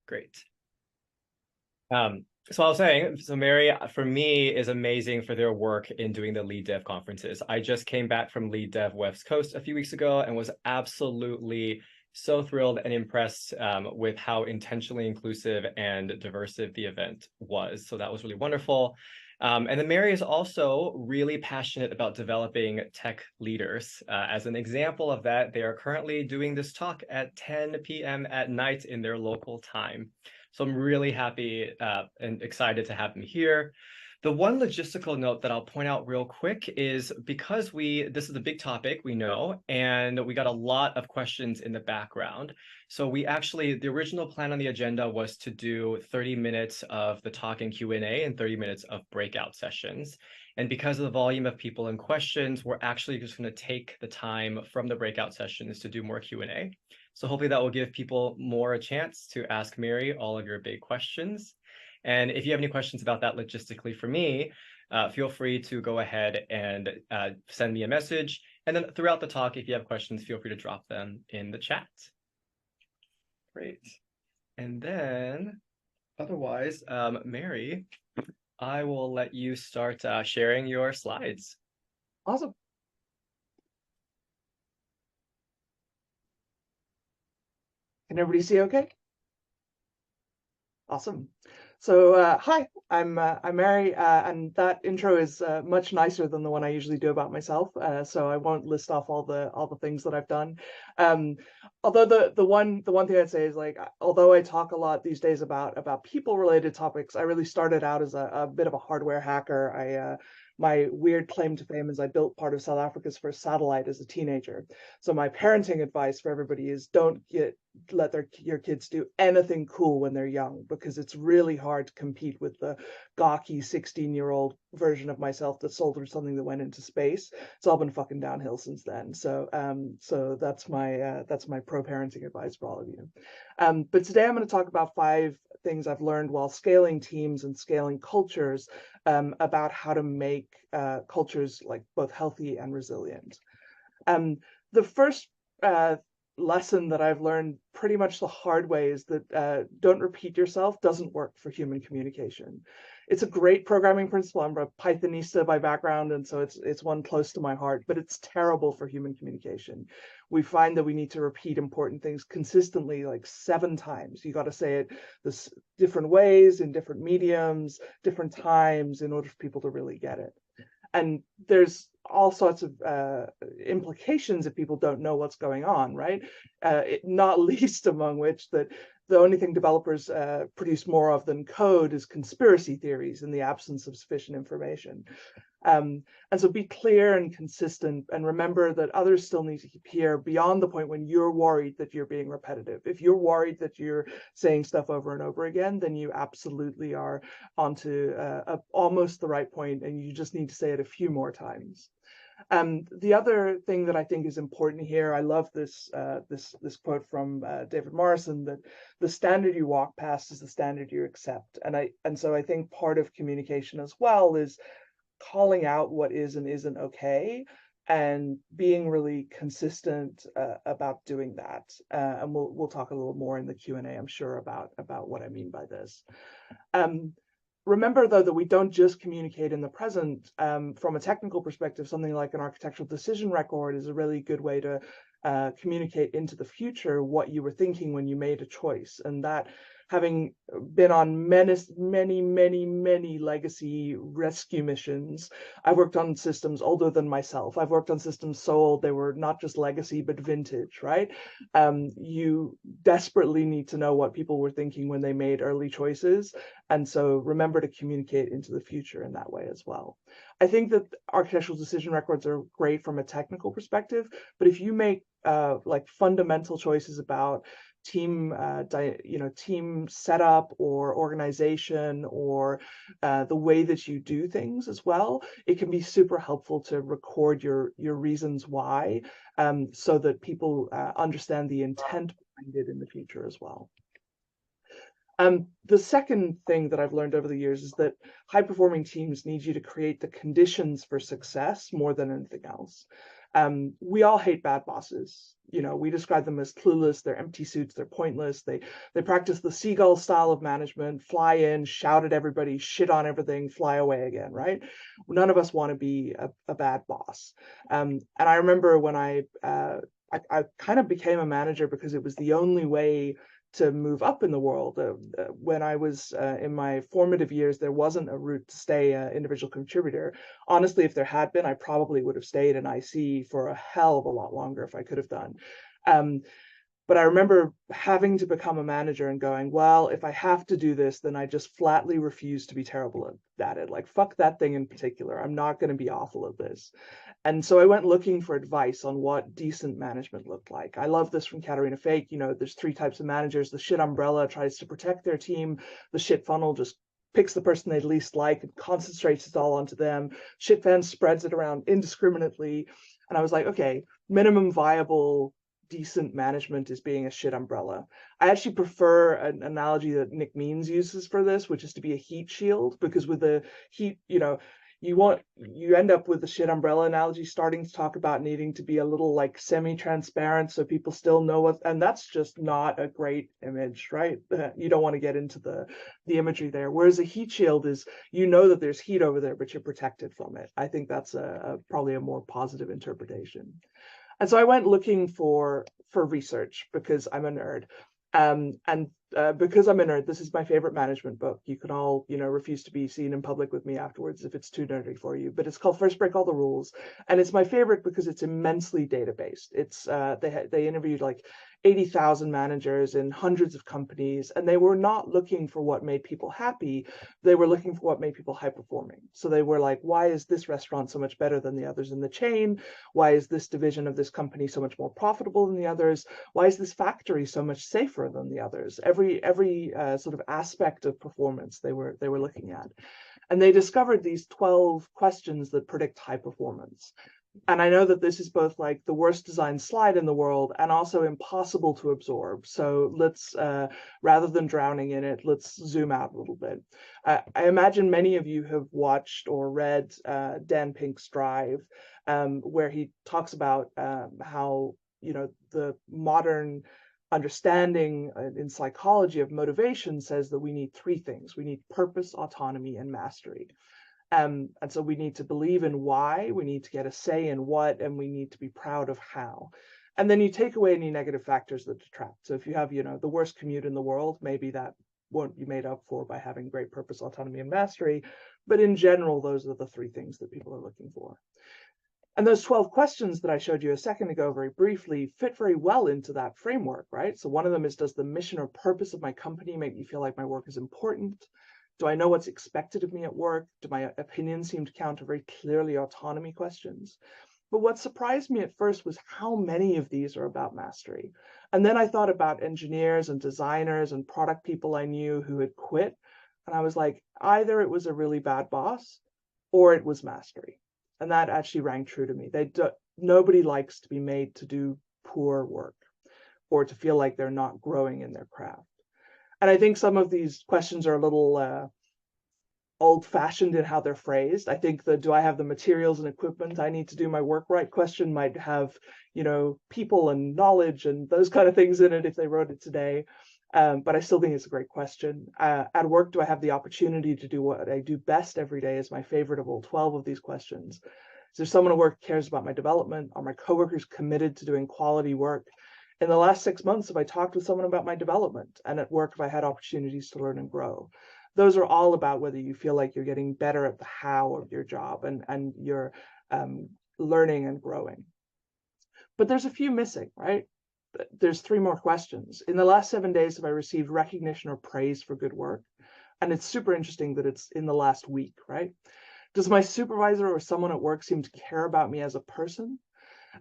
Great. So I was saying, so Meri, for me, is amazing for their work in doing the Lead Dev conferences. I just came back from Lead Dev West Coast a few weeks ago and was absolutely so thrilled and impressed with how intentionally inclusive and diversive the event was. So that was really wonderful. And then Meri is also really passionate about developing tech leaders. As an example of that, they are currently doing this talk at 10 p.m. at night in their local time. So I'm really happy and excited to have them here. The one logistical note that I'll point out real quick is because this is a big topic, we know, and we got a lot of questions in the background. So the original plan on the agenda was to do 30 minutes of the talk and Q&A and 30 minutes of breakout sessions. And because of the volume of people and questions, we're actually just going to take the time from the breakout sessions to do more Q&A. So hopefully that will give people more a chance to ask Meri all of your big questions. And if you have any questions about that logistically for me, feel free to go ahead and send me a message. And then throughout the talk, if you have questions, feel free to drop them in the chat. Great. And then otherwise, Meri, I will let you start sharing your slides. Awesome. Can everybody see okay? Awesome. So hi, I'm Meri, and that intro is much nicer than the one I usually do about myself. So I won't list off all the things that I've done. Although the one thing I'd say is, like, although I talk a lot these days about people related topics, I really started out as a bit of a hardware hacker. My weird claim to fame is I built part of South Africa's first satellite as a teenager. So my parenting advice for everybody is don't let your kids do anything cool when they're young, because it's really hard to compete with the gawky 16-year-old version of myself that sold her something that went into space. It's all been fucking downhill since then. So that's my pro-parenting advice for all of you. But today I'm going to talk about 5 things I've learned while scaling teams and scaling cultures, about how to make cultures like both healthy and resilient. The first lesson that I've learned pretty much the hard way is that don't repeat yourself doesn't work for human communication. It's a great programming principle. I'm a Pythonista by background, and so it's one close to my heart, but it's terrible for human communication. We find that we need to repeat important things consistently, like 7 times. You got to say it this different ways, in different mediums, different times, in order for people to really get it. And there's all sorts of implications if people don't know what's going on, right? Not least among which that the only thing developers produce more of than code is conspiracy theories in the absence of sufficient information. And so be clear and consistent, and remember that others still need to hear beyond the point when you're worried that you're being repetitive. If you're worried that you're saying stuff over and over again, then you absolutely are onto almost the right point, and you just need to say it a few more times. The other thing that I think is important here, I love this quote from David Morrison, that the standard you walk past is the standard you accept. And so I think part of communication as well is calling out what is and isn't okay, and being really consistent about doing that. And we'll talk a little more in the Q&A, I'm sure, about what I mean by this. Remember, though, that we don't just communicate in the present. From a technical perspective, something like an architectural decision record is a really good way to communicate into the future what you were thinking when you made a choice. And that, having been on many legacy rescue missions, I've worked on systems older than myself. I've worked on systems so old they were not just legacy, but vintage, right? You desperately need to know what people were thinking when they made early choices. And so remember to communicate into the future in that way as well. I think that architectural decision records are great from a technical perspective, but if you make like fundamental choices about team team setup or organization or the way that you do things as well, it can be super helpful to record your reasons why, so that people understand the intent behind it in the future as well. The second thing that I've learned over the years is that high-performing teams need you to create the conditions for success more than anything else. We all hate bad bosses. We describe them as clueless, they're empty suits, they're pointless, they practice the seagull style of management, fly in, shout at everybody, shit on everything, fly away again, right? None of us want to be a bad boss. And I remember when I kind of became a manager because it was the only way to move up in the world. When I was in my formative years, there wasn't a route to stay an individual contributor. Honestly, if there had been, I probably would have stayed in IC for a hell of a lot longer if I could have done. But I remember having to become a manager and going, well, if I have to do this, then I just flatly refuse to be terrible at it. Like, fuck that thing in particular. I'm not going to be awful at this. And so I went looking for advice on what decent management looked like. I love this from Katarina Fake. There's 3 types of managers. The shit umbrella tries to protect their team. The shit funnel just picks the person they least like and concentrates it all onto them. Shit fan spreads it around indiscriminately. And I was like, okay, minimum viable decent management is being a shit umbrella. I actually prefer an analogy that Nick Means uses for this, which is to be a heat shield, because with the heat, you end up with the shit umbrella analogy starting to talk about needing to be a little like semi-transparent so people still know what, and that's just not a great image, right? You don't want to get into the imagery there. Whereas a heat shield is, that there's heat over there, but you're protected from it. I think that's probably a more positive interpretation. And so I went looking for research because I'm a nerd. Because I'm a nerd, this is my favorite management book. You can all, refuse to be seen in public with me afterwards if it's too nerdy for you. But it's called First Break All the Rules, and it's my favorite because it's immensely data-based. It's they interviewed like 80,000 managers in hundreds of companies, and they were not looking for what made people happy. They were looking for what made people high performing. So they were like, why is this restaurant so much better than the others in the chain? Why is this division of this company so much more profitable than the others? Why is this factory so much safer than the others? Every sort of aspect of performance they were looking at. And they discovered these 12 questions that predict high performance. And I know that this is both like the worst designed slide in the world and also impossible to absorb. So let's, rather than drowning in it, let's zoom out a little bit. I imagine many of you have watched or read Dan Pink's Drive, where he talks about how, the modern understanding in psychology of motivation says that we need 3 things. We need purpose, autonomy, and mastery. And so we need to believe in why, we need to get a say in what, and we need to be proud of how. And then you take away any negative factors that detract. So if you have, the worst commute in the world, maybe that won't be made up for by having great purpose, autonomy, and mastery. But in general, those are the 3 things that people are looking for. And those 12 questions that I showed you a second ago very briefly fit very well into that framework, right? So one of them is, does the mission or purpose of my company make me feel like my work is important? Do I know what's expected of me at work? Do my opinions seem to count? Very clearly autonomy questions. But what surprised me at first was how many of these are about mastery. And then I thought about engineers and designers and product people I knew who had quit. And I was like, either it was a really bad boss or it was mastery. And that actually rang true to me. Nobody likes to be made to do poor work or to feel like they're not growing in their craft. And I think some of these questions are a little old-fashioned in how they're phrased. I think the do I have the materials and equipment I need to do my work right question might have, people and knowledge and those kind of things in it if they wrote it today. But I still think it's a great question. At work, do I have the opportunity to do what I do best every day is my favorite of all 12 of these questions. Is there someone at work who cares about my development? Are my coworkers committed to doing quality work? In the last 6 months, have I talked with someone about my development? And at work, have I had opportunities to learn and grow? Those are all about whether you feel like you're getting better at the how of your job and you're learning and growing. But there's a few missing, right? There's 3 more questions. In the last 7 days, have I received recognition or praise for good work? And it's super interesting that it's in the last week, right? Does my supervisor or someone at work seem to care about me as a person?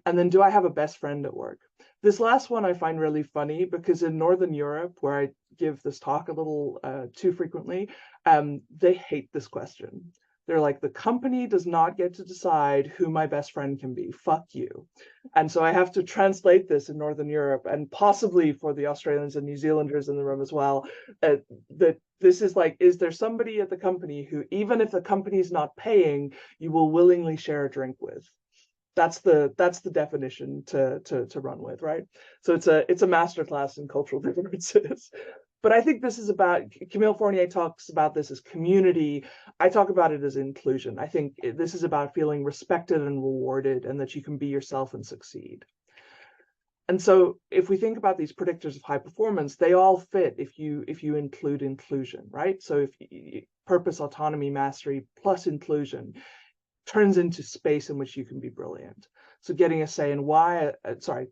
And then do I have a best friend at work? This last one I find really funny because in Northern Europe, where I give this talk a little too frequently, they hate this question. They're like, the company does not get to decide who my best friend can be. Fuck you. And so I have to translate this in Northern Europe, and possibly for the Australians and New Zealanders in the room as well, that this is like, is there somebody at the company who, even if the company's not paying, you will willingly share a drink with? That's the definition to run with, right? So it's a masterclass in cultural differences. But I think this is about, Camille Fournier talks about this as community. I talk about it as inclusion. I think this is about feeling respected and rewarded, and that you can be yourself and succeed. And so if we think about these predictors of high performance, they all fit if you include inclusion, right? So if purpose, autonomy, mastery plus inclusion turns into space in which you can be brilliant. So getting a say in why,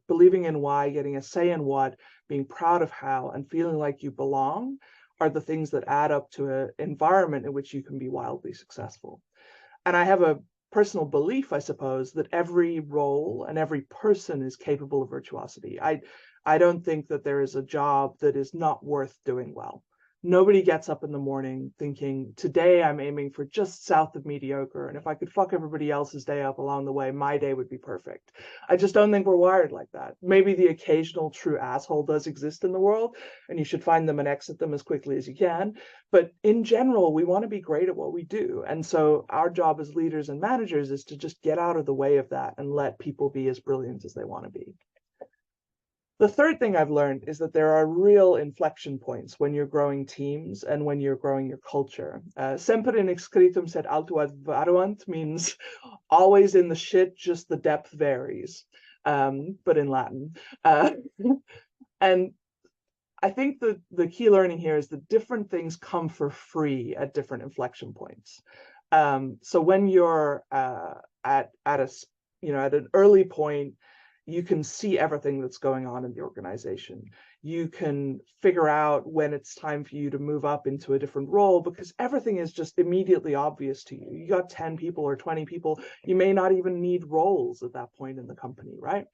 believing in why, getting a say in what, being proud of how, and feeling like you belong are the things that add up to an environment in which you can be wildly successful. And I have a personal belief, I suppose, that every role and every person is capable of virtuosity. I don't think that there is a job that is not worth doing well. Nobody gets up in the morning thinking, today I'm aiming for just south of mediocre, and if I could fuck everybody else's day up along the way, my day would be perfect. I just don't think we're wired like that. Maybe the occasional true asshole does exist in the world, and you should find them and exit them as quickly as you can. But in general, we want to be great at what we do. And so our job as leaders and managers is to just get out of the way of that and let people be as brilliant as they want to be. The third thing I've learned is that there are real inflection points when you're growing teams and when you're growing your culture. Semper in excretum sed alto ad varuant means always in the shit, just the depth varies, but in Latin. And I think the key learning here is that different things come for free at different inflection points. So when you're at an early point, you can see everything that's going on in the organization. You can figure out when it's time for you to move up into a different role because everything is just immediately obvious to you. You got 10 people or 20 people, you may not even need roles at that point in the company, right?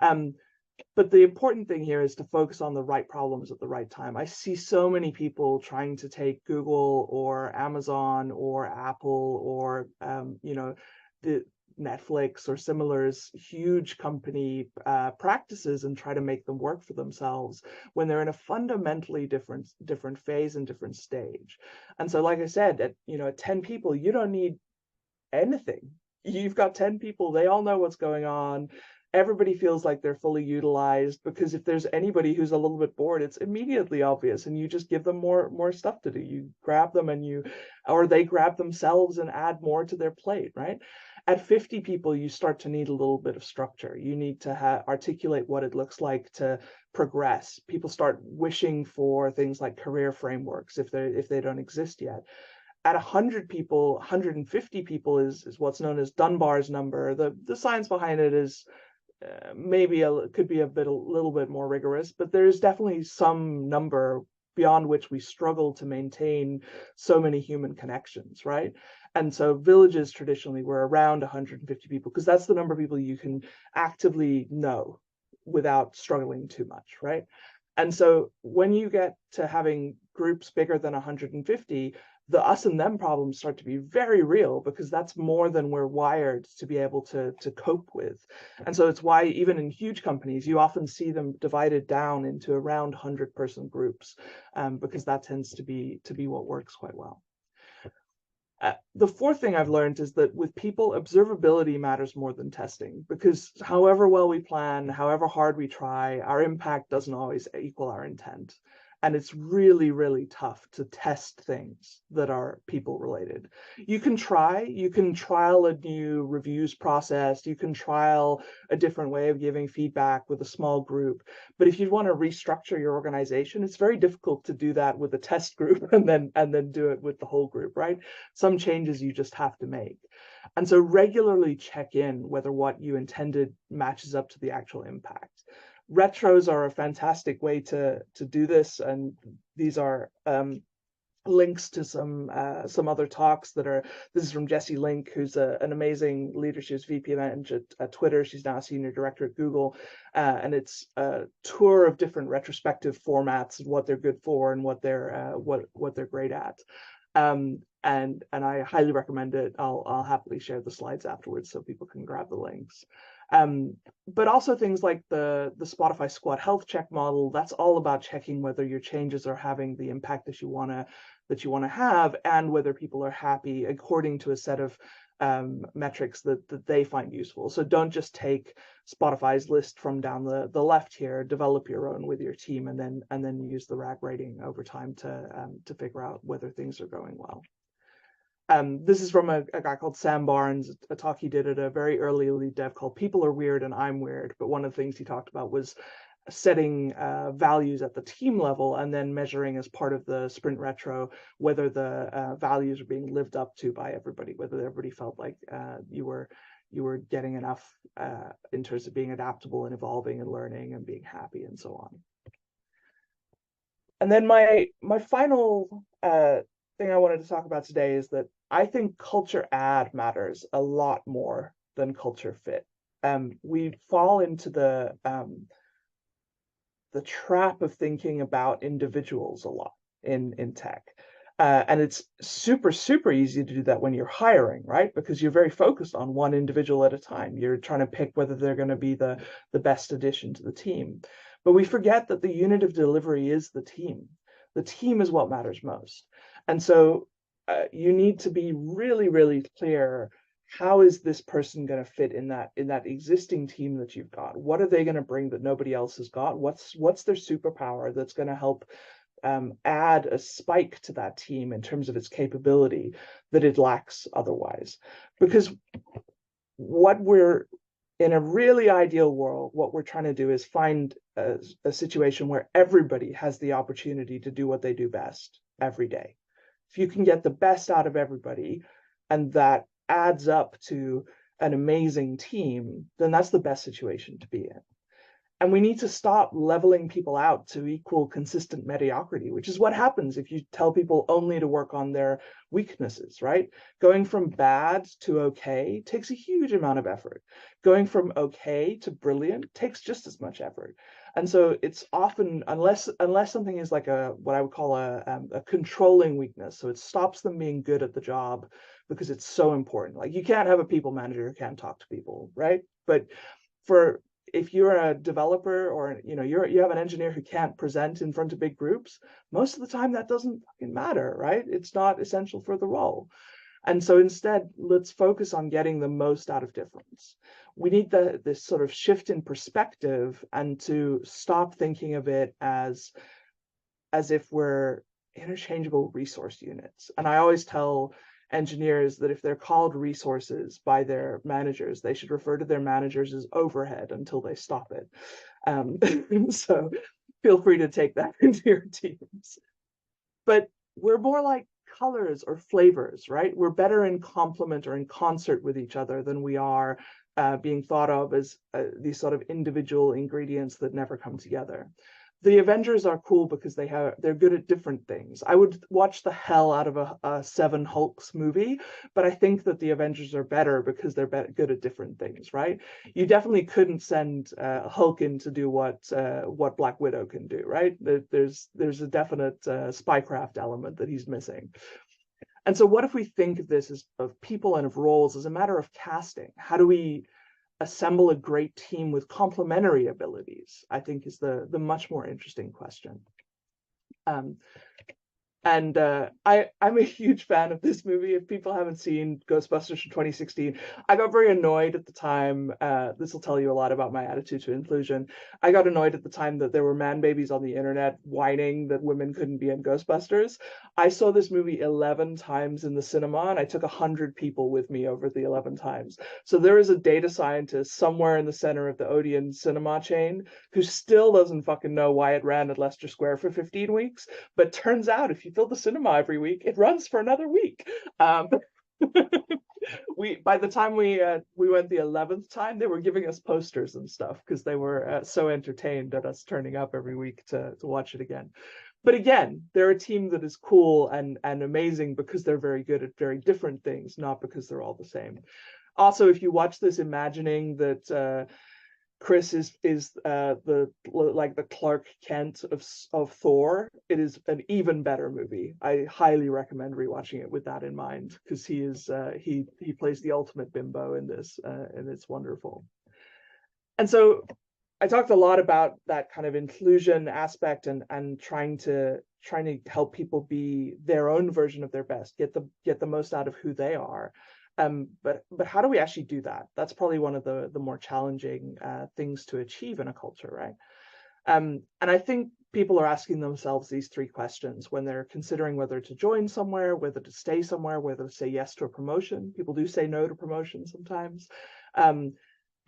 But the important thing here is to focus on the right problems at the right time. I see so many people trying to take Google or Amazon or Apple or the Netflix or similars huge company practices and try to make them work for themselves when they're in a fundamentally different phase and different stage. And so, like I said, at 10 people, you don't need anything. You've got 10 people, they all know what's going on. Everybody feels like they're fully utilized, because if there's anybody who's a little bit bored, it's immediately obvious, and you just give them more stuff to do. You grab them or they grab themselves and add more to their plate, right? At 50 people, you start to need a little bit of structure. You need to articulate what it looks like to progress. People start wishing for things like career frameworks if they don't exist yet. At 100 people, 150 people is what's known as Dunbar's number. The science behind it is could be a little bit more rigorous, but there's definitely some number beyond which we struggle to maintain so many human connections, right? And so villages traditionally were around 150 people because that's the number of people you can actively know without struggling too much, right? And so when you get to having groups bigger than 150, the us and them problems start to be very real, because that's more than we're wired to be able to cope with. And so it's why even in huge companies, you often see them divided down into around 100-person groups, because that tends to be what works quite well. The fourth thing I've learned is that with people, observability matters more than testing, because however well we plan, however hard we try, our impact doesn't always equal our intent. And it's really, really tough to test things that are people related. You can trial a new reviews process. You can trial a different way of giving feedback with a small group. But if you want to restructure your organization, it's very difficult to do that with a test group and then do it with the whole group, right? Some changes you just have to make. And so regularly check in whether what you intended matches up to the actual impact. Retros are a fantastic way to do this, and these are links to some other talks that are. This is from Jessie Link, who's an amazing leader. She was VP of at Twitter. She's now a senior director at Google, and it's a tour of different retrospective formats and what they're good for and what they're great at. And I highly recommend it. I'll happily share the slides afterwards so people can grab the links. But also things like the Spotify squad health check model. That's all about checking whether your changes are having the impact that you want to have, and whether people are happy according to a set of metrics that they find useful. So don't just take Spotify's list from down the left here. Develop your own with your team, and then use the RAG rating over time to figure out whether things are going well. This is from a guy called Sam Barnes, a talk he did at a very early lead dev called "People Are Weird and I'm Weird." But one of the things he talked about was setting values at the team level and then measuring as part of the sprint retro whether the values are being lived up to by everybody, whether everybody felt like you were getting enough in terms of being adaptable and evolving and learning and being happy and so on. And then my final thing I wanted to talk about today is that I think culture add matters a lot more than culture fit. We fall into the trap of thinking about individuals a lot in tech. And it's super, super easy to do that when you're hiring, right? Because you're very focused on one individual at a time. You're trying to pick whether they're going to be the best addition to the team. But we forget that the unit of delivery is the team. The team is what matters most. And so you need to be really, really clear, how is this person going to fit in that existing team that you've got? What are they going to bring that nobody else has got? What's their superpower that's going to help add a spike to that team in terms of its capability that it lacks otherwise? Because what we're in a really ideal world, what we're trying to do is find a situation where everybody has the opportunity to do what they do best every day. If you can get the best out of everybody, and that adds up to an amazing team, then that's the best situation to be in. And we need to stop leveling people out to equal consistent mediocrity, which is what happens if you tell people only to work on their weaknesses, right? Going from bad to okay takes a huge amount of effort. Going from okay to brilliant takes just as much effort. And so it's often, unless something is like what I would call a controlling weakness, so it stops them being good at the job because it's so important. Like, you can't have a people manager who can't talk to people, right? But if you're a developer, or you have an engineer who can't present in front of big groups, most of the time that doesn't fucking matter, right? It's not essential for the role. And so instead, let's focus on getting the most out of difference. We need this sort of shift in perspective, and to stop thinking of it as if we're interchangeable resource units. And I always tell engineers that if they're called resources by their managers, they should refer to their managers as overhead until they stop it. So feel free to take that into your teams. But we're more like colors or flavors, right? We're better in complement or in concert with each other than we are being thought of as these sort of individual ingredients that never come together. The Avengers are cool because they're good at different things. I would watch the hell out of a 7 Healx movie, but I think that the Avengers are better because they're good at different things, right? You definitely couldn't send Hulk in to do what Black Widow can do, right? There's a definite spycraft element that he's missing. And so what if we think of this of people and of roles as a matter of casting? How do we assemble a great team with complementary abilities, I think, is the much more interesting question. And I'm a huge fan of this movie. If people haven't seen Ghostbusters from 2016, I got very annoyed at the time. This will tell you a lot about my attitude to inclusion. I got annoyed at the time that there were man babies on the internet whining that women couldn't be in Ghostbusters. I saw this movie 11 times in the cinema, and I took 100 people with me over the 11 times. So there is a data scientist somewhere in the center of the Odeon cinema chain who still doesn't fucking know why it ran at Leicester Square for 15 weeks. But turns out if you fill the cinema every week, it runs for another week. By the time we went the 11th time, they were giving us posters and stuff because they were so entertained at us turning up every week to watch it again. But again, they're a team that is cool and amazing because they're very good at very different things, not because they're all the same. Also, if you watch this imagining that Chris is the Clark Kent of Thor, it is an even better movie. I highly recommend rewatching it with that in mind, because he plays the ultimate bimbo in this, and it's wonderful. And so I talked a lot about that kind of inclusion aspect and trying to help people be their own version of their best, get the most out of who they are. But how do we actually do that? That's probably one of the more challenging things to achieve in a culture, right? And I think people are asking themselves these three questions when they're considering whether to join somewhere, whether to stay somewhere, whether to say yes to a promotion. People do say no to promotion sometimes.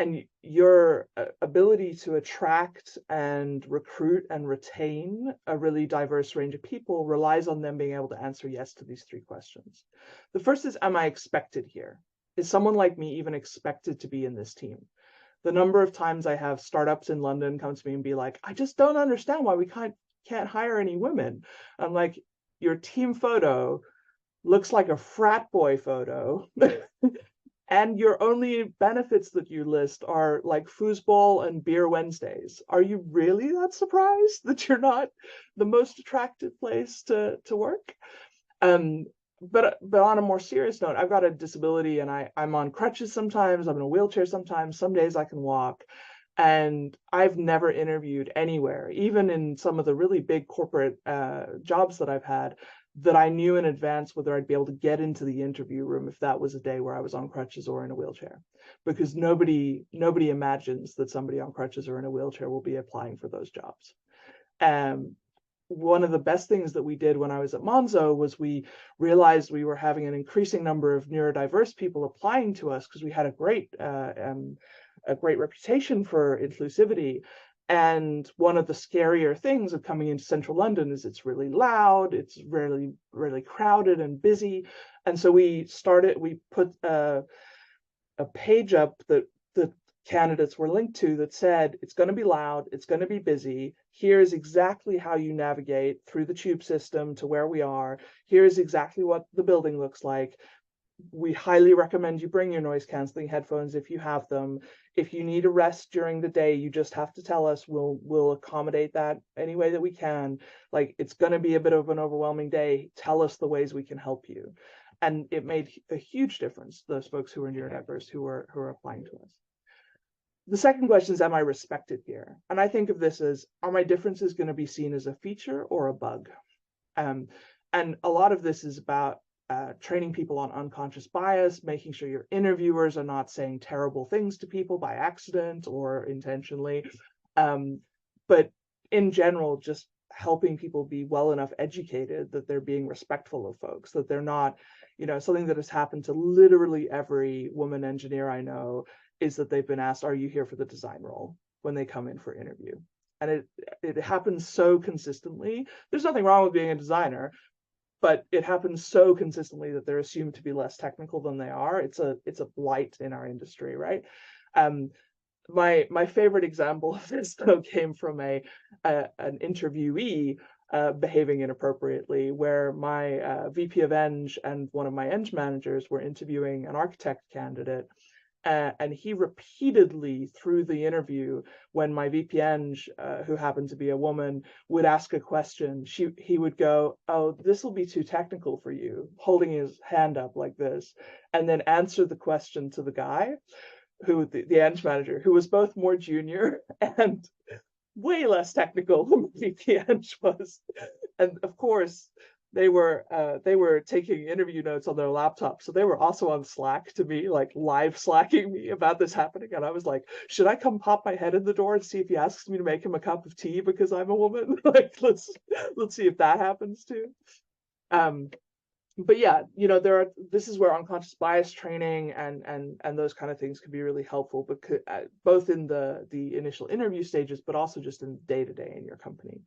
And your ability to attract and recruit and retain a really diverse range of people relies on them being able to answer yes to these three questions. The first is, am I expected here? Is someone like me even expected to be in this team? The number of times I have startups in London come to me and be like, I just don't understand why we can't hire any women. I'm like, your team photo looks like a frat boy photo. And your only benefits that you list are like foosball and beer Wednesdays. Are you really that surprised that you're not the most attractive place to work? But on a more serious note, I've got a disability and I'm on crutches sometimes, I'm in a wheelchair sometimes, some days I can walk. And I've never interviewed anywhere, even in some of the really big corporate jobs that I've had, that I knew in advance whether I'd be able to get into the interview room if that was a day where I was on crutches or in a wheelchair. Because nobody imagines that somebody on crutches or in a wheelchair will be applying for those jobs. One of the best things that we did when I was at Monzo was we realized we were having an increasing number of neurodiverse people applying to us because we had a great reputation for inclusivity. And one of the scarier things of coming into central London is it's really loud, it's really, really crowded and busy. And so we put a page up that the candidates were linked to that said, it's going to be loud, it's going to be busy. Here's exactly how you navigate through the tube system to where we are. Here's exactly what the building looks like. We highly recommend you bring your noise canceling headphones if you have them. If you need a rest during the day, you just have to tell us. We'll accommodate that any way that we can. Like, it's going to be a bit of an overwhelming day. Tell us the ways we can help you. And it made a huge difference, those folks who were neurodiverse who were applying to us. The second question is, am I respected here? And I think of this as, are my differences going to be seen as a feature or a bug? And a lot of this is about training people on unconscious bias, making sure your interviewers are not saying terrible things to people by accident or intentionally. But in general, just helping people be well enough educated that they're being respectful of folks, that they're not, something that has happened to literally every woman engineer I know is that they've been asked, are you here for the design role, when they come in for interview? And it happens so consistently. There's nothing wrong with being a designer, but it happens so consistently that they're assumed to be less technical than they are. It's a blight in our industry, right? My favorite example of this, though, came from an interviewee behaving inappropriately, where my VP of Eng and one of my Eng managers were interviewing an architect candidate. And he repeatedly, through the interview, when my VP Eng, who happened to be a woman, would ask a question, he would go, oh, this will be too technical for you, holding his hand up like this, and then answer the question to the guy, who the Eng manager, who was both more junior and way less technical than VP Eng was. And of course, they were taking interview notes on their laptop, so they were also on Slack to me, like live slacking me about this happening. And I was like, should I come pop my head in the door and see if he asks me to make him a cup of tea because I'm a woman? Like, let's see if that happens too. But yeah, this is where unconscious bias training and those kind of things can be really helpful, because both in the initial interview stages, but also just in day-to-day in your company.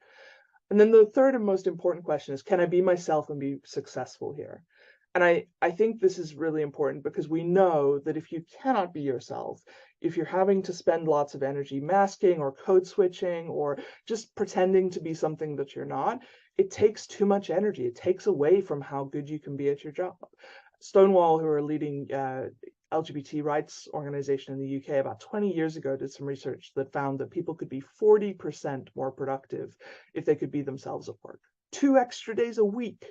And then the third and most important question is, can I be myself and be successful here? And I think this is really important, because we know that if you cannot be yourself, if you're having to spend lots of energy masking or code switching or just pretending to be something that you're not, it takes too much energy. It takes away from how good you can be at your job. Stonewall, who are a leading LGBT rights organization in the UK, about 20 years ago did some research that found that people could be 40% more productive if they could be themselves at work. 2 extra days a week.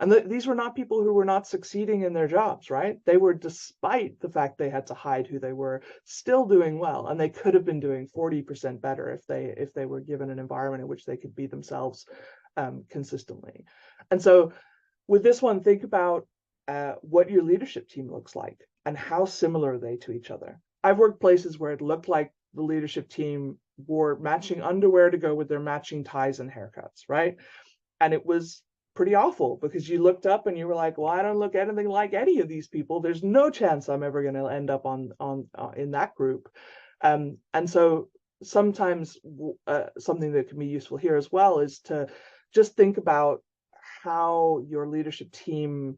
And these were not people who were not succeeding in their jobs, right? They were, despite the fact they had to hide who they were, still doing well. And they could have been doing 40% better if they were given an environment in which they could be themselves consistently. And so with this one, think about what your leadership team looks like and how similar are they to each other. I've worked places where it looked like the leadership team wore matching underwear to go with their matching ties and haircuts, right? And it was pretty awful because you looked up and you were like, well, I don't look anything like any of these people. There's no chance I'm ever going to end up on in that group. And so sometimes something that can be useful here as well is to just think about how your leadership team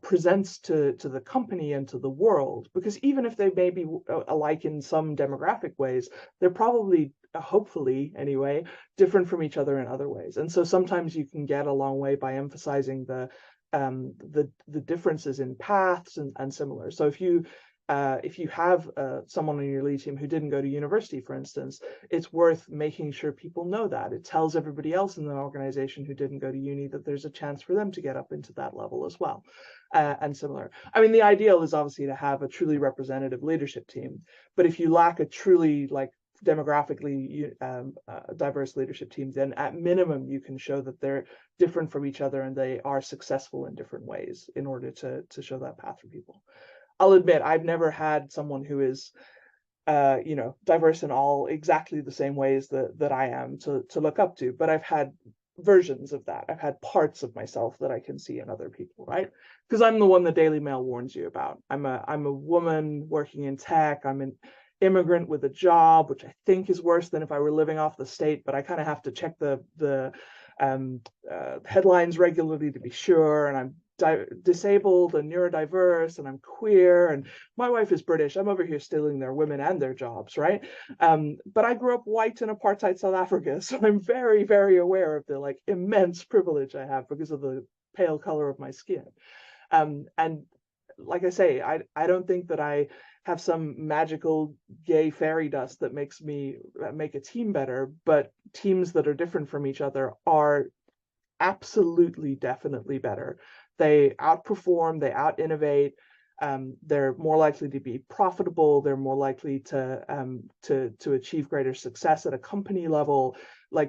presents to the company and to the world, because even if they may be alike in some demographic ways, they're probably, hopefully anyway, different from each other in other ways. And so sometimes you can get a long way by emphasizing the differences in paths and similar. So if you have someone on your lead team who didn't go to university, for instance, it's worth making sure people know that. It tells everybody else in the organization who didn't go to uni that there's a chance for them to get up into that level as well, and similar. I mean, the ideal is obviously to have a truly representative leadership team, but if you lack a truly demographically diverse leadership team, then at minimum you can show that they're different from each other and they are successful in different ways in order to show that path for people. I'll admit I've never had someone who is diverse in all exactly the same ways that I am to look up to, but I've had versions of that. I've had parts of myself that I can see in other people, right? Because I'm the one the Daily Mail warns you about. I'm a woman working in tech. I'm an immigrant with a job, which I think is worse than if I were living off the state, but I kind of have to check the headlines regularly to be sure. And I'm disabled and neurodiverse, and I'm queer, and my wife is British. I'm over here stealing their women and their jobs, right? But I grew up white in apartheid South Africa, so I'm very, very aware of the immense privilege I have because of the pale color of my skin. And like I say, I don't think that I have some magical gay fairy dust that makes me make a team better, but teams that are different from each other are absolutely, definitely better. They outperform, they out innovate. They're more likely to be profitable. They're more likely to achieve greater success at a company level.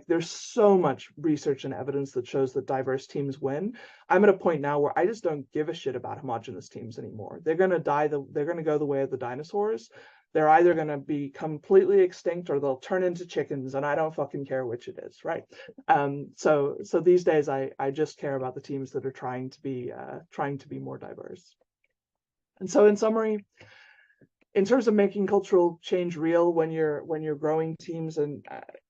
There's so much research and evidence that shows that diverse teams win. I'm at a point now where I just don't give a shit about homogenous teams anymore. They're going to go the way of the dinosaurs. They're either going to be completely extinct or they'll turn into chickens, and I don't fucking care which it is, right? So these days I just care about the teams that are trying to be more diverse. And so in summary, in terms of making cultural change real when you're growing teams, and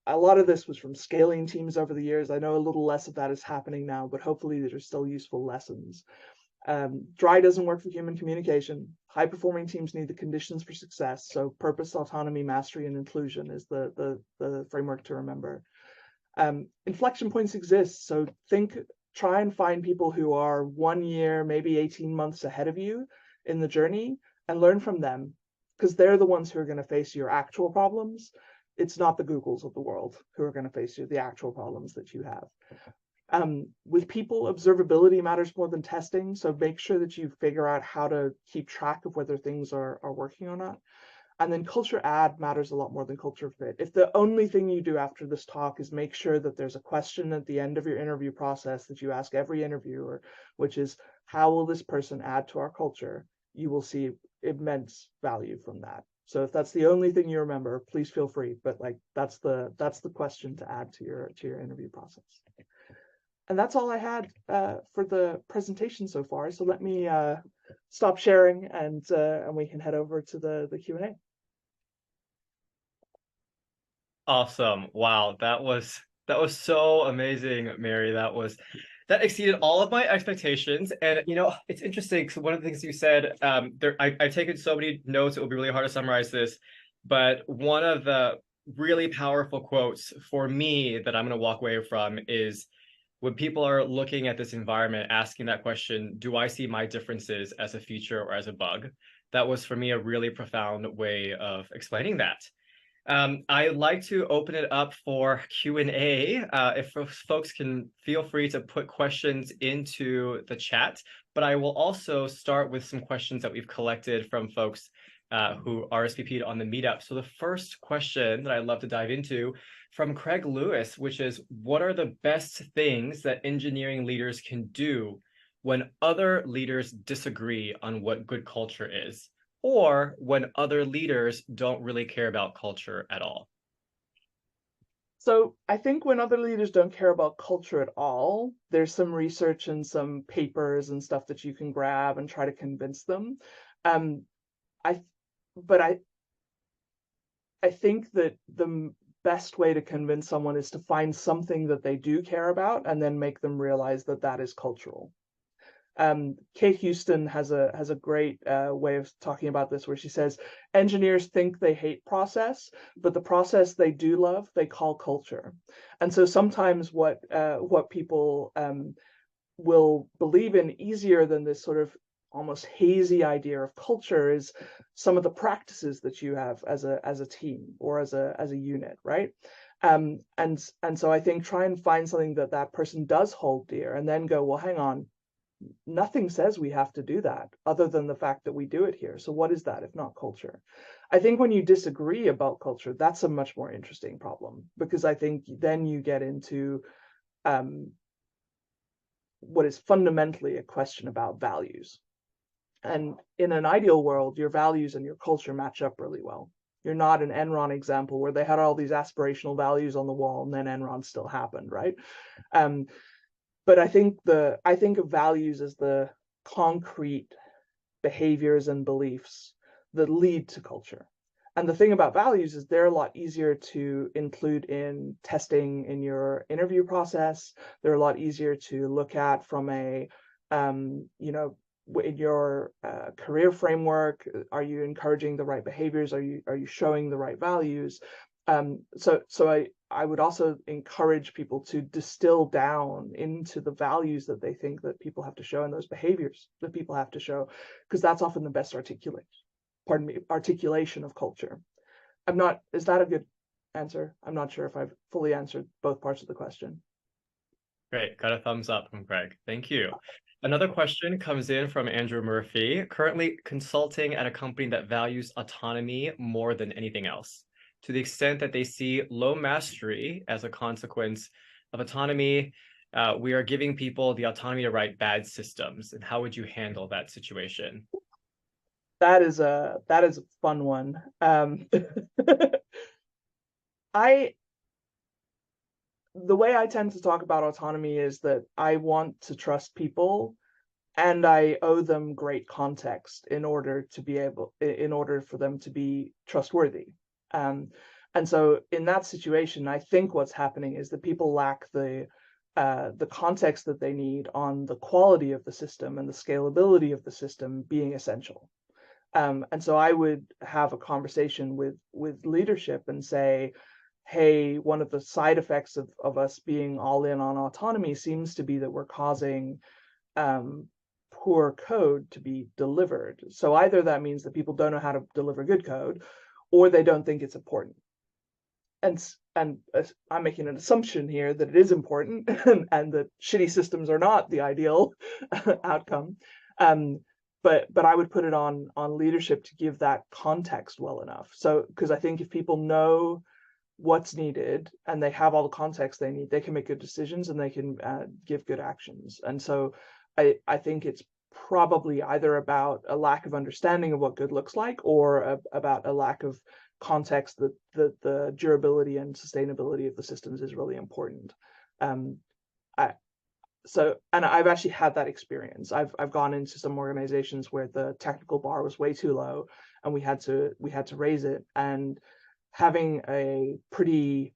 a lot of this was from scaling teams over the years. I know a little less of that is happening now, but hopefully these are still useful lessons. Dry doesn't work for human communication. High performing teams need the conditions for success. So purpose, autonomy, mastery, and inclusion is the framework to remember. Inflection points exist. So try and find people who are 1 year, maybe 18 months ahead of you in the journey and learn from them, because they're the ones who are going to face your actual problems. It's not the Googles of the world who are going to face the actual problems that you have. With people, observability matters more than testing. So make sure that you figure out how to keep track of whether things are working or not. And then culture add matters a lot more than culture fit. If the only thing you do after this talk is make sure that there's a question at the end of your interview process that you ask every interviewer, which is, how will this person add to our culture? You will see immense value from that. So if that's the only thing you remember, please feel free. But that's the question to add to your interview process. And that's all I had for the presentation so far. So let me stop sharing and we can head over to the Q&A. Awesome. Wow, that was so amazing, Meri. That exceeded all of my expectations. And it's interesting because one of the things you said, I've taken so many notes, it will be really hard to summarize this, but one of the really powerful quotes for me that I'm going to walk away from is, when people are looking at this environment, asking that question, do I see my differences as a feature or as a bug? That was for me a really profound way of explaining that. I'd like to open it up for Q&A. If folks can feel free to put questions into the chat, but I will also start with some questions that we've collected from folks who RSVP'd on the meetup. So the first question that I'd love to dive into from Craig Lewis, which is, what are the best things that engineering leaders can do when other leaders disagree on what good culture is, or when other leaders don't really care about culture at all? So I think when other leaders don't care about culture at all, there's some research and some papers and stuff that you can grab and try to convince them. Um, I, but I think that the best way to convince someone is to find something that they do care about and then make them realize that that is cultural. Kate Houston has a great way of talking about this, where she says engineers think they hate process, but the process they do love they call culture. And so sometimes what people will believe in easier than this sort of almost hazy idea of culture is some of the practices that you have as a team or as a unit, right? And so I think try and find something that that person does hold dear, and then go, well, hang on, nothing says we have to do that other than the fact that we do it here. So what is that if not culture? I think when you disagree about culture, that's a much more interesting problem, because I think then you get into what is fundamentally a question about values. And in an ideal world, your values and your culture match up really well. You're not an Enron example where they had all these aspirational values on the wall and then Enron still happened, right? But I think of values as the concrete behaviors and beliefs that lead to culture. And the thing about values is they're a lot easier to include in testing in your interview process. They're a lot easier to look at from a, in your career framework. Are you encouraging the right behaviors? Are you showing the right values? So I would also encourage people to distill down into the values that they think that people have to show and those behaviors that people have to show, because that's often the best articulation of culture. Is that a good answer? I'm not sure if I've fully answered both parts of the question. Great, got a thumbs up from Greg. Thank you. Another question comes in from Andrew Murphy, currently consulting at a company that values autonomy more than anything else, to the extent that they see low mastery as a consequence of autonomy. We are giving people the autonomy to write bad systems. And how would you handle that situation? That is a fun one. I the way I tend to talk about autonomy is that I want to trust people and I owe them great context in order for them to be trustworthy. Um, and so in that situation, I think what's happening is that people lack the context that they need on the quality of the system and the scalability of the system being essential. And so I would have a conversation with leadership and say, hey, one of the side effects of us being all in on autonomy seems to be that we're causing poor code to be delivered. So either that means that people don't know how to deliver good code, or they don't think it's important. And I'm making an assumption here that it is important and that shitty systems are not the ideal outcome. But I would put it on leadership to give that context well enough. So because I think if people know what's needed and they have all the context they need, they can make good decisions and they can give good actions. And so I think it's probably either about a lack of understanding of what good looks like, or about a lack of context that the durability and sustainability of the systems is really important. And I've actually had that experience. I've gone into some organizations where the technical bar was way too low and we had to raise it, and having a pretty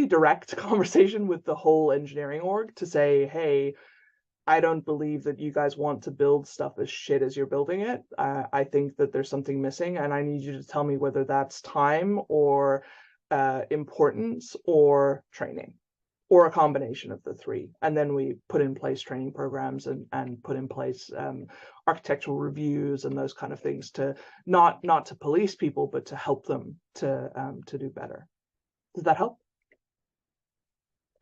direct conversation with the whole engineering org to say, hey, I don't believe that you guys want to build stuff as shit as you're building it. I think that there's something missing, and I need you to tell me whether that's time or importance or training, or a combination of the three. And then we put in place training programs and put in place architectural reviews and those kind of things to not to police people, but to help them to do better. Does that help?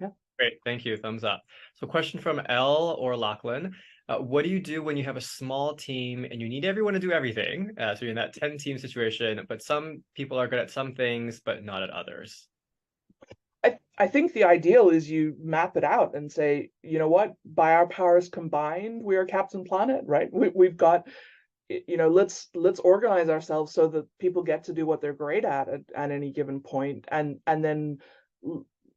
Yeah. Great, thank you. Thumbs up. So question from L or Lachlan. What do you do when you have a small team and you need everyone to do everything? So you're in that 10-team situation, but some people are good at some things, but not at others. I think the ideal is you map it out and say, you know what, by our powers combined, we are Captain Planet, right? We've got, let's organize ourselves so that people get to do what they're great at any given point, and then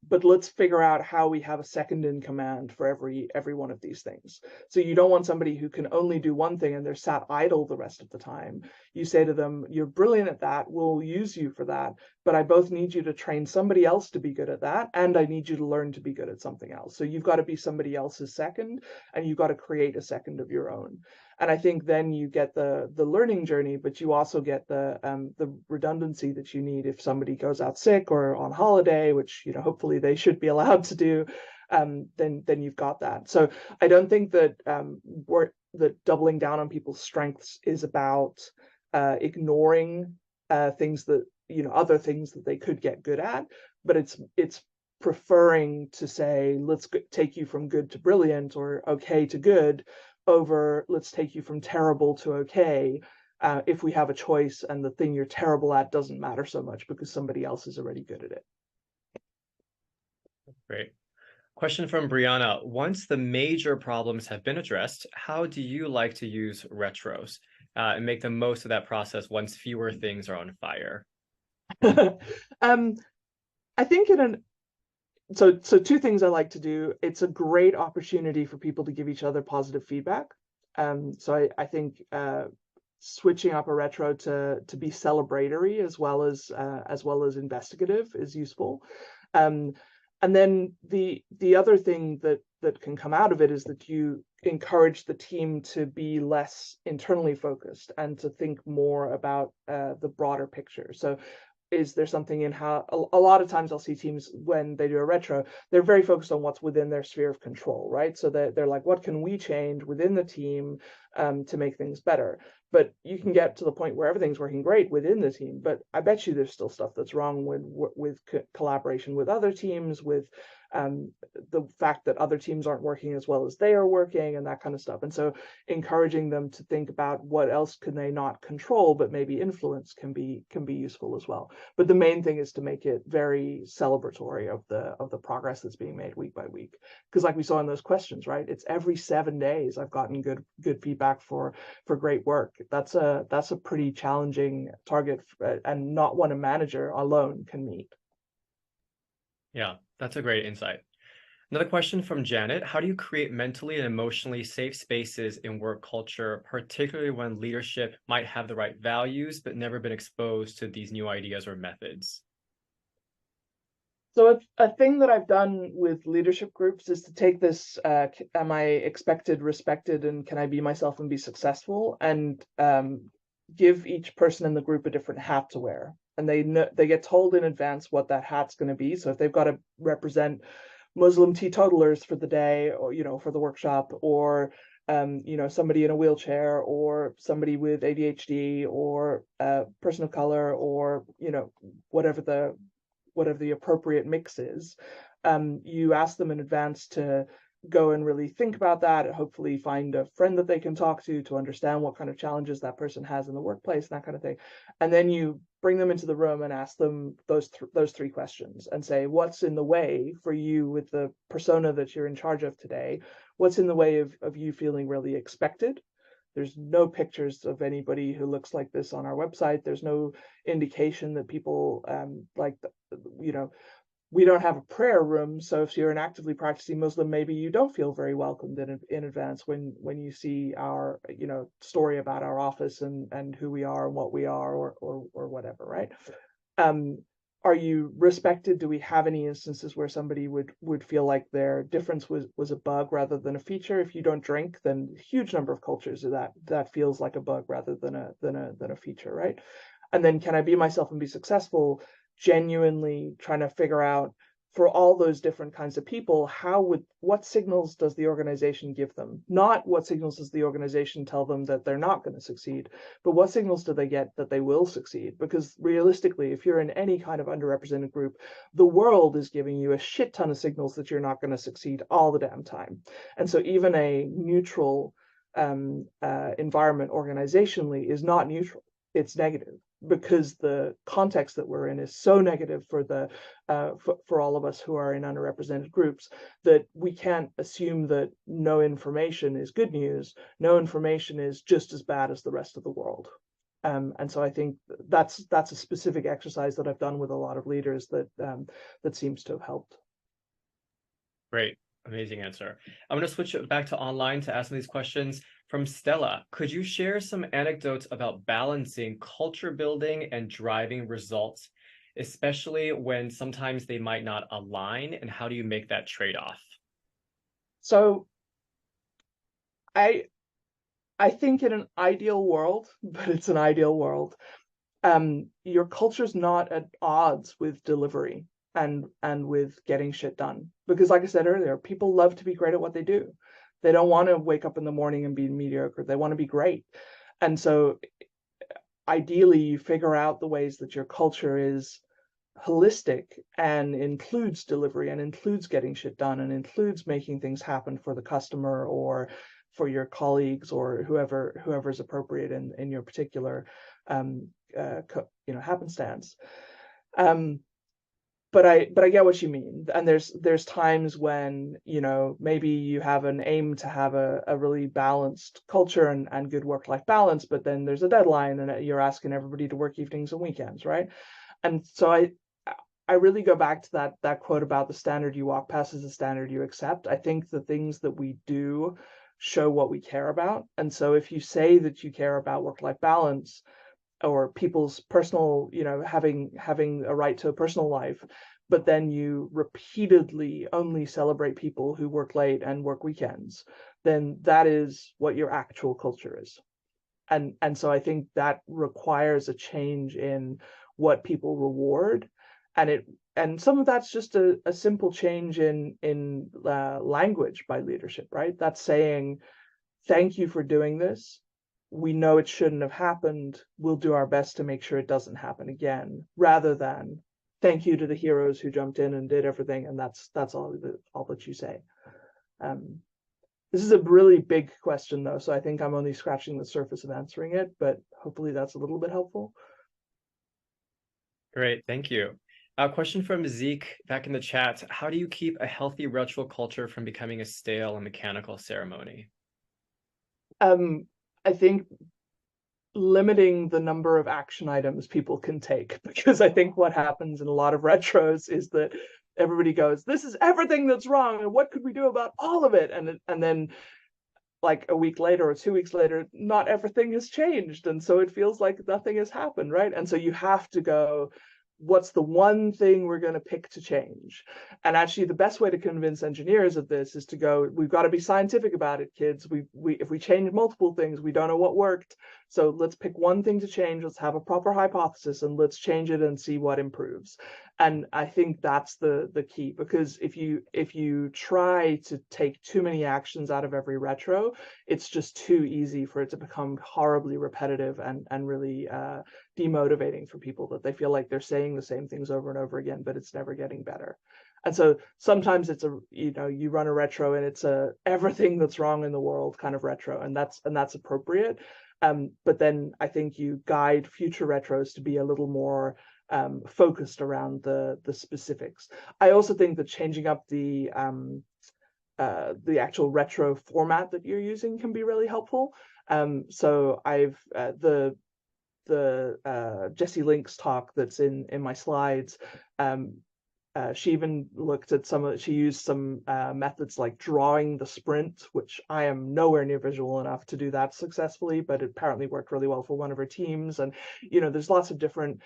but let's figure out how we have a second in command for every one of these things. So you don't want somebody who can only do one thing and they're sat idle the rest of the time. You say to them, you're brilliant at that, we'll use you for that, but I both need you to train somebody else to be good at that, and I need you to learn to be good at something else. So you've got to be somebody else's second, and you've got to create a second of your own. And I think then you get the learning journey, but you also get the redundancy that you need if somebody goes out sick or on holiday, which hopefully they should be allowed to do. Then you've got that. So I don't think that that doubling down on people's strengths is about ignoring things that other things that they could get good at, but it's preferring to say, let's take you from good to brilliant or okay to good, over let's take you from terrible to okay, if we have a choice and the thing you're terrible at doesn't matter so much because somebody else is already good at it. Great. Question from Brianna. Once the major problems have been addressed, how do you like to use retros and make the most of that process once fewer things are on fire? I think so two things I like to do. It's a great opportunity for people to give each other positive feedback. So I think switching up a retro to be celebratory as well as investigative is useful. And then the other thing that can come out of it is that you encourage the team to be less internally focused and to think more about the broader picture. So is there something in how a lot of times I'll see teams when they do a retro, they're very focused on what's within their sphere of control, right? So they're like, what can we change within the team to make things better? But you can get to the point where everything's working great within the team, but I bet you there's still stuff that's wrong with collaboration with other teams, with the fact that other teams aren't working as well as they are working, and that kind of stuff. And so encouraging them to think about what else can they not control but maybe influence can be useful as well. But the main thing is to make it very celebratory of the progress that's being made week by week, because like we saw in those questions, right, it's every 7 days I've gotten good feedback for great work. That's a pretty challenging target, and not one a manager alone can meet. Yeah, that's a great insight. Another question from Janet. How do you create mentally and emotionally safe spaces in work culture, particularly when leadership might have the right values but never been exposed to these new ideas or methods? So a thing that I've done with leadership groups is to take this, am I expected, respected, and can I be myself and be successful? And give each person in the group a different hat to wear. And they get told in advance what that hat's going to be. So if they've got to represent Muslim teetotalers for the day, or for the workshop, or somebody in a wheelchair, or somebody with ADHD, or a person of color, or whatever the appropriate mix is, you ask them in advance to go and really think about that, and hopefully find a friend that they can talk to understand what kind of challenges that person has in the workplace, that kind of thing. And then you bring them into the room and ask them those three questions and say, what's in the way for you with the persona that you're in charge of today? What's in the way of you feeling really expected? There's no pictures of anybody who looks like this on our website. There's no indication that people we don't have a prayer room, so if you're an actively practicing Muslim, maybe you don't feel very welcomed in advance when you see our story about our office and who we are and what we are, or whatever, right? Are you respected? Do we have any instances where somebody would feel like their difference was a bug rather than a feature? If you don't drink, then a huge number of cultures that feels like a bug rather than a feature, right? And then, can I be myself and be successful? Genuinely trying to figure out, for all those different kinds of people, what signals does the organization give them? Not what signals does the organization tell them that they're not going to succeed, but what signals do they get that they will succeed? Because realistically, if you're in any kind of underrepresented group, the world is giving you a shit ton of signals that you're not going to succeed all the damn time. And so even a neutral environment organizationally is not neutral. It's negative. because the context that we're in is so negative for the for all of us who are in underrepresented groups, that we can't assume that no information is good news. No information is just as bad as the rest of the world. And so I think that's a specific exercise that I've done with a lot of leaders that that seems to have helped. Great. Amazing answer. I'm going to switch it back to online to ask these questions. From Stella, could you share some anecdotes about balancing culture building and driving results, especially when sometimes they might not align, and how do you make that trade-off? So I think in an ideal world, but it's an ideal world, your culture's not at odds with delivery and with getting shit done. Because like I said earlier, people love to be great at what they do. They don't want to wake up in the morning and be mediocre. They want to be great. And so ideally you figure out the ways that your culture is holistic and includes delivery and includes getting shit done and includes making things happen for the customer or for your colleagues or whoever's appropriate in your particular happenstance. But I get what you mean. And there's times when, maybe you have an aim to have a really balanced culture and good work-life balance, but then there's a deadline and you're asking everybody to work evenings and weekends, right? And so I really go back to that quote about the standard you walk past is the standard you accept. I think the things that we do show what we care about. And so if you say that you care about work-life balance or people's personal, having a right to a personal life, but then you repeatedly only celebrate people who work late and work weekends, then that is what your actual culture is. And so I think that requires a change in what people reward, and some of that's just a simple change in language by leadership, right? That's saying, thank you for doing this. We know it shouldn't have happened. We'll do our best to make sure it doesn't happen again, rather than thank you to the heroes who jumped in and did everything, and that's all that you say. This is a really big question, though, so I think I'm only scratching the surface of answering it, but hopefully that's a little bit helpful. Great, thank you. A question from Zeke back in the chat. How do you keep a healthy retro culture from becoming a stale and mechanical ceremony? I think limiting the number of action items people can take, because I think what happens in a lot of retros is that everybody goes, this is everything that's wrong, and what could we do about all of it? And then like a week later or 2 weeks later, not everything has changed, and so it feels like nothing has happened, right? And so you have to go, what's the one thing we're going to pick to change? And actually the best way to convince engineers of this is to go, we've got to be scientific about it, kids. If we change multiple things, we don't know what worked, so let's pick one thing to change. Let's have a proper hypothesis and let's change it and see what improves. And I think that's the key, because if you try to take too many actions out of every retro, it's just too easy for it to become horribly repetitive and really demotivating for people, that they feel like they're saying the same things over and over again, but it's never getting better. And so sometimes it's you run a retro and it's a everything that's wrong in the world kind of retro, and that's appropriate. But then I think you guide future retros to be a little more focused around the specifics. I also think that changing up the actual retro format that you're using can be really helpful. So I've the Jessie Link's talk that's in my slides. She even looked at she used some methods like drawing the sprint, which I am nowhere near visual enough to do that successfully, but it apparently worked really well for one of her teams. And there's lots of different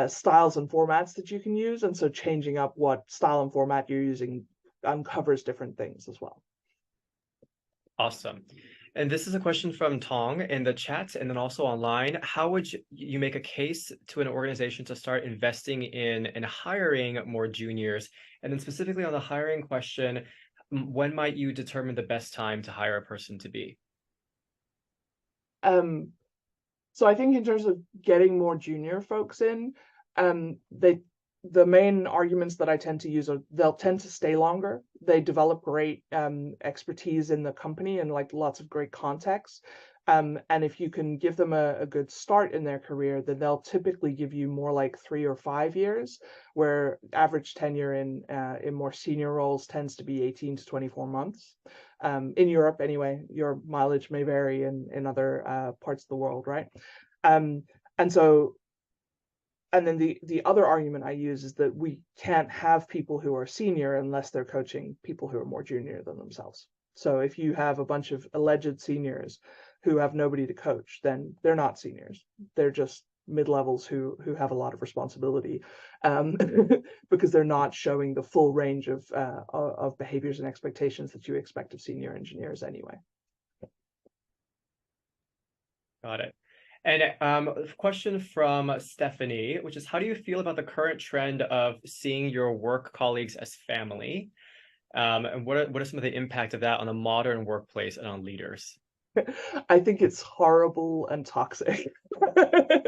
styles and formats that you can use, and so changing up what style and format you're using uncovers different things as well. Awesome. And this is a question from Tong in the chat and then also online. How would you make a case to an organization to start investing in and hiring more juniors? And then specifically on the hiring question, when might you determine the best time to hire a person to be? So I think in terms of getting more junior folks in, the main arguments that I tend to use are they'll tend to stay longer. They develop great expertise in the company and like lots of great context. And if you can give them a good start in their career, then they'll typically give you more like 3 or 5 years, where average tenure in more senior roles tends to be 18 to 24 months. In Europe, anyway. Your mileage may vary in other parts of the world, right? And so, and then the other argument I use is that we can't have people who are senior unless they're coaching people who are more junior than themselves. So if you have a bunch of alleged seniors who have nobody to coach, then they're not seniors. They're just mid-levels who have a lot of responsibility, because they're not showing the full range of behaviors and expectations that you expect of senior engineers anyway. Got it. And a question from Stephanie, which is, how do you feel about the current trend of seeing your work colleagues as family? And what are some of the impact of that on the modern workplace and on leaders? I think it's horrible and toxic.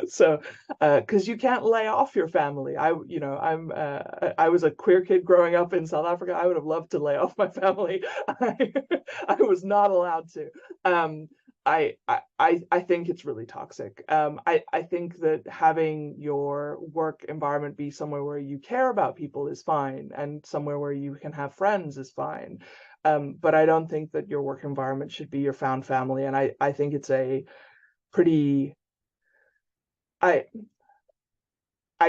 So, because you can't lay off your family. I was a queer kid growing up in South Africa. I would have loved to lay off my family. I was not allowed to. I think it's really toxic. I think that having your work environment be somewhere where you care about people is fine, and somewhere where you can have friends is fine. But I don't think that your work environment should be your found family. And I think it's a pretty, I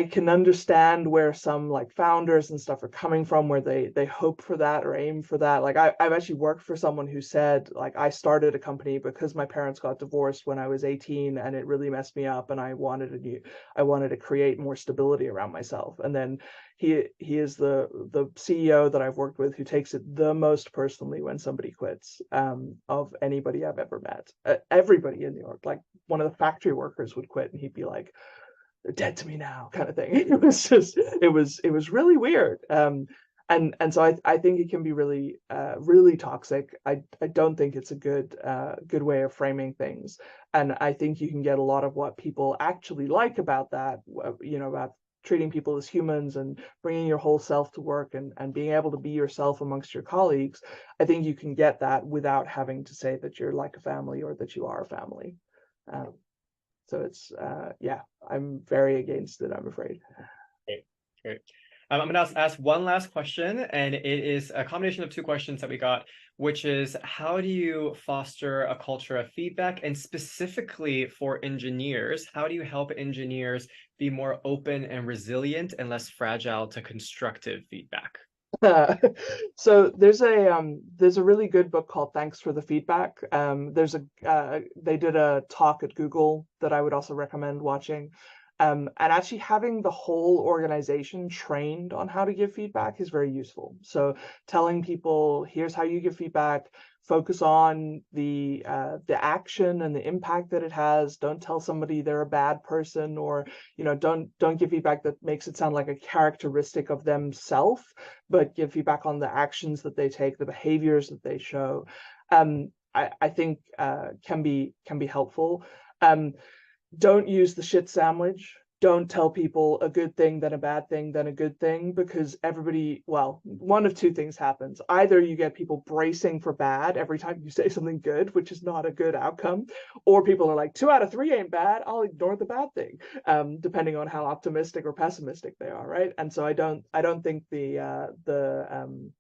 can understand where some like founders and stuff are coming from, where they hope for that or aim for that. Like I've actually worked for someone who said, like, I started a company because my parents got divorced when I was 18 and it really messed me up, and I wanted to create more stability around myself. And then he is the CEO that I've worked with who takes it the most personally when somebody quits, of anybody I've ever met. Everybody in New York, like one of the factory workers would quit and he'd be like, they're dead to me now, kind of thing. It was just, it was really weird. And so I think it can be really really toxic. I don't think it's a good way of framing things. And I think you can get a lot of what people actually like about that, about treating people as humans and bringing your whole self to work, and being able to be yourself amongst your colleagues. I think you can get that without having to say that you're like a family or that you are a family. So it's, yeah, I'm very against it, I'm afraid. Great, great. I'm going to ask one last question, and it is a combination of two questions that we got, which is, how do you foster a culture of feedback? And specifically for engineers, how do you help engineers be more open and resilient and less fragile to constructive feedback? So there's a really good book called Thanks for the Feedback. They did a talk at Google that I would also recommend watching. And actually having the whole organization trained on how to give feedback is very useful. So telling people, here's how you give feedback, focus on the action and the impact that it has. Don't tell somebody they're a bad person, or don't give feedback that makes it sound like a characteristic of themselves, but give feedback on the actions that they take, the behaviors that they show. I think can be helpful. Don't use the shit sandwich. Don't tell people a good thing, then a bad thing, then a good thing, because one of two things happens. Either you get people bracing for bad every time you say something good, which is not a good outcome, or people are like, 2 out of 3 ain't bad, I'll ignore the bad thing, depending on how optimistic or pessimistic they are, right? And so I don't think the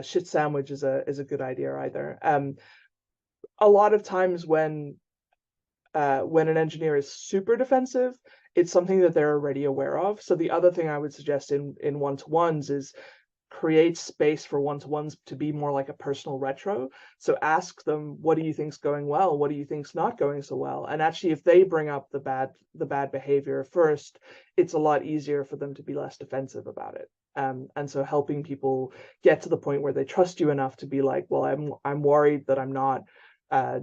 shit sandwich is a good idea either. A lot of times when an engineer is super defensive, it's something that they're already aware of. So the other thing I would suggest in one-to-ones is create space for one-to-ones to be more like a personal retro. So ask them, what do you think's going well? What do you think's not going so well? And actually, if they bring up the bad behavior first, it's a lot easier for them to be less defensive about it. And so helping people get to the point where they trust you enough to be like, well, I'm worried that I'm not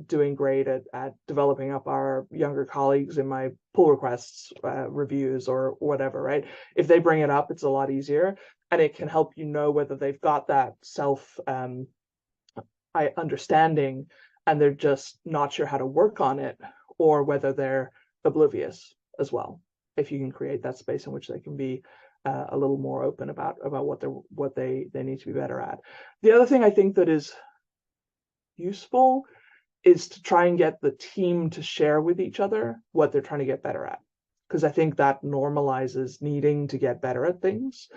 doing great at developing up our younger colleagues in my pull requests reviews or whatever, right? If they bring it up, it's a lot easier, and it can help you know whether they've got that self understanding and they're just not sure how to work on it, or whether they're oblivious as well. If you can create that space in which they can be a little more open about what they need to be better at. The other thing I think that is useful is to try and get the team to share with each other what they're trying to get better at. Because I think that normalizes needing to get better at things.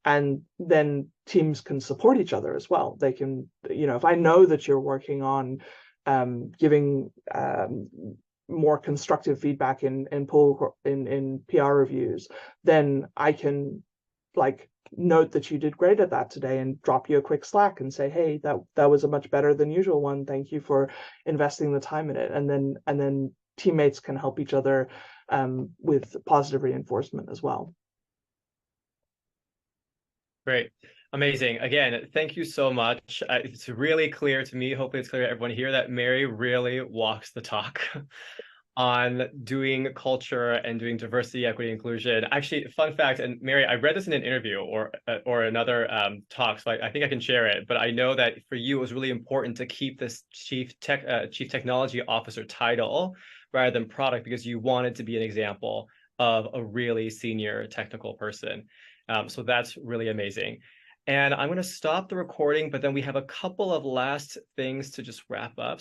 And then teams can support each other as well. They can, if I know that you're working on giving more constructive feedback in PR reviews, then I can note that you did great at that today and drop you a quick Slack and say, hey, that was a much better than usual one. Thank you for investing the time in it. And then teammates can help each other with positive reinforcement as well. Great. Amazing. Again, thank you so much. It's really clear to me, hopefully it's clear to everyone here, that Meri really walks the talk on doing culture and doing diversity, equity, inclusion. Actually, fun fact, and Meri, I read this in an interview or another talk, so I think I can share it. But I know that for you, it was really important to keep this chief technology officer title rather than product, because you wanted to be an example of a really senior technical person. So that's really amazing. And I'm going to stop the recording, but then we have a couple of last things to just wrap up.